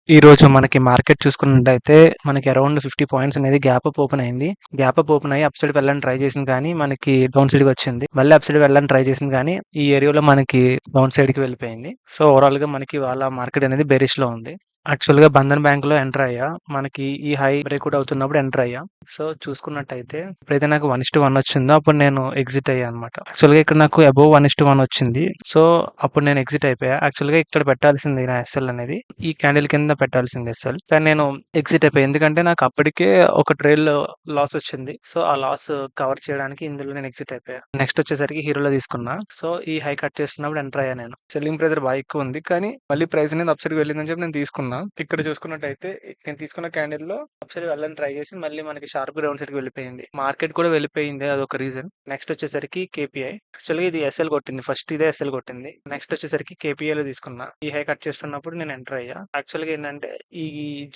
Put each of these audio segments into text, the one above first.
ఈరోజు మనకి మార్కెట్ చూసుకున్నట్టయితే మనకి అరౌండ్ 50 పాయింట్స్ అనేది గ్యాప్ అప్ ఓపెన్ అయింది. గ్యాప్ అప్ ఓపెన్ అయ్యి అప్ సైడ్ వెళ్ళడానికి ట్రై చేసింది కానీ మనకి డౌన్ సైడ్‌కి వచ్చింది. మళ్ళీ అప్ సైడ్ వెళ్ళడానికి ట్రై చేసింది కానీ ఈ ఏరియాలో మనకి డౌన్ సైడ్‌కి వెళ్ళిపోయింది. సో, ఓవరాల్‌గా మనకి ఇవాళ మార్కెట్ అనేది బేరిష్‌లో ఉంది. యాక్చువల్‌గా బంధన్ బ్యాంక్‌లో ఎంటర్ అయ్యా. మనకి ఈ హై బ్రేక్‌ఔట్ అవుతున్నప్పుడు ఎంటర్ అయ్యా. సో, చూసుకున్నట్టయితే ఎప్పుడైతే నాకు 1:1 వచ్చిందో అప్పుడు నేను ఎగ్జిట్ అయ్యా అనమాట. యాక్చువల్‌గా ఇక్కడ నాకు అబోవ్ 1:1 వచ్చింది. సో, అప్పుడు నేను ఎగ్జిట్ అయిపోయా. యాక్చువల్‌గా ఇక్కడ పెట్టాల్సింది నా ఎస్ఎల్ అనేది ఈ క్యాండిల్ కింద పెట్టాల్సింది ఎస్ఎల్. కానీ నేను ఎగ్జిట్ అయిపోయా. ఎందుకంటే నాకు అప్పటికే ఒక ట్రేడ్‌లో లాస్ వచ్చింది. సో, ఆ లాస్ కవర్ చేయడానికి ఇందులో నేను ఎగ్జిట్ అయిపోయా. నెక్స్ట్ వచ్చేసరికి హీరోలో తీసుకున్నా. సో, ఈ హై కట్ చేస్తున్నప్పుడు ఎంటర్ అయ్యా నేను. సెల్లింగ్ ప్రెషర్ బాగా ఎక్కువ ఉంది. కానీ మళ్ళీ ప్రైస్ అనేది అప్ సైడ్‌కి వెళ్ళిందని చెప్పి నేను తీసుకున్నా. ఇక్కడ చూసుకున్నట్టయితే నేను తీసుకున్న క్యాండిల్‌లో అప్ సైడ్ వెళ్ళడానికి ట్రై చేసి మళ్ళీ మనకి షార్ప్ డౌన్ సైడ్‌కి వెళ్ళిపోయింది. మార్కెట్ కూడా వెళ్ళిపోయింది. అదొక రీజన్. నెక్స్ట్ వచ్చేసరికి కేపీఐ. యాక్చువల్‌గా ఇది ఎస్ఎల్ కొట్టింది. ఫస్ట్ ఇదే ఎస్ఎల్ కొట్టింది. నెక్స్ట్ వచ్చేసరికి కేపీఐలో తీసుకున్నా. ఈ హై కట్ చేస్తున్నప్పుడు నేను ఎంటర్ అయ్యా. యాక్చువల్‌గా ఏంటంటే ఈ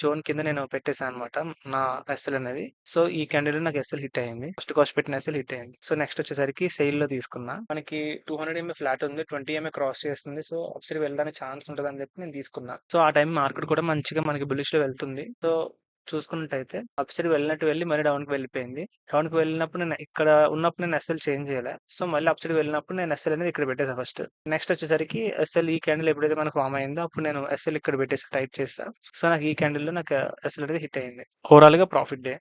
జోన్ కింద నేను పెట్టేసాను అనమాట. నా ఎస్ఎల్ అనేది. సో, ఈ క్యాండిల్ నాకు ఎస్ఎల్ హిట్ అయింది. ఫస్ట్ కాస్ట్ పెట్టిన ఎస్ఎల్ హిట్ అయింది. సో, నెక్స్ట్ వచ్చేసరికి సెయిల్‌లో తీసుకున్నా. మనకి 200 ఎంఏ ఫ్లాట్ ఉంది. 20 ఎంఏ క్రాస్ చేస్తుంది. సో, అప్ సైడ్ వెళ్ళడానికి ఛాన్స్ ఉంటదని చెప్పి నేను తీసుకున్నా. సో, ఆ టైం మార్కెట్ కూడా మంచిగా మనకి బులిష్‌లో వెళ్తుంది. సో, చూసుకున్నట్టయితే అప్ సైడ్ వెళ్ళినట్టు వెళ్ళి మళ్ళీ డౌన్‌కి వెళ్ళిపోయింది. డౌన్‌కి వెళ్ళినప్పుడు నేను ఇక్కడ ఉన్నప్పుడు నేను ఎస్ఎల్ చేంజ్ చేయలే. సో, మళ్ళీ అప్ సైడ్ వెళ్ళినప్పుడు నేను ఎస్ఎల్ అనేది ఇక్కడ పెట్టేసా ఫస్ట్. నెక్స్ట్ వచ్చేసరికి ఎస్ఎల్ ఈ క్యాండిల్ ఎప్పుడైతే మనకు ఫార్మ్ అయిందో అప్పుడు నేను ఎస్ఎల్ ఇక్కడ పెట్టేసా టైప్ చేసా. సో, నాకు ఈ క్యాండిల్‌లో నాకు ఎస్ఎల్ అనేది హిట్ అయింది. ఓవరాల్‌గా ప్రాఫిట్ డే.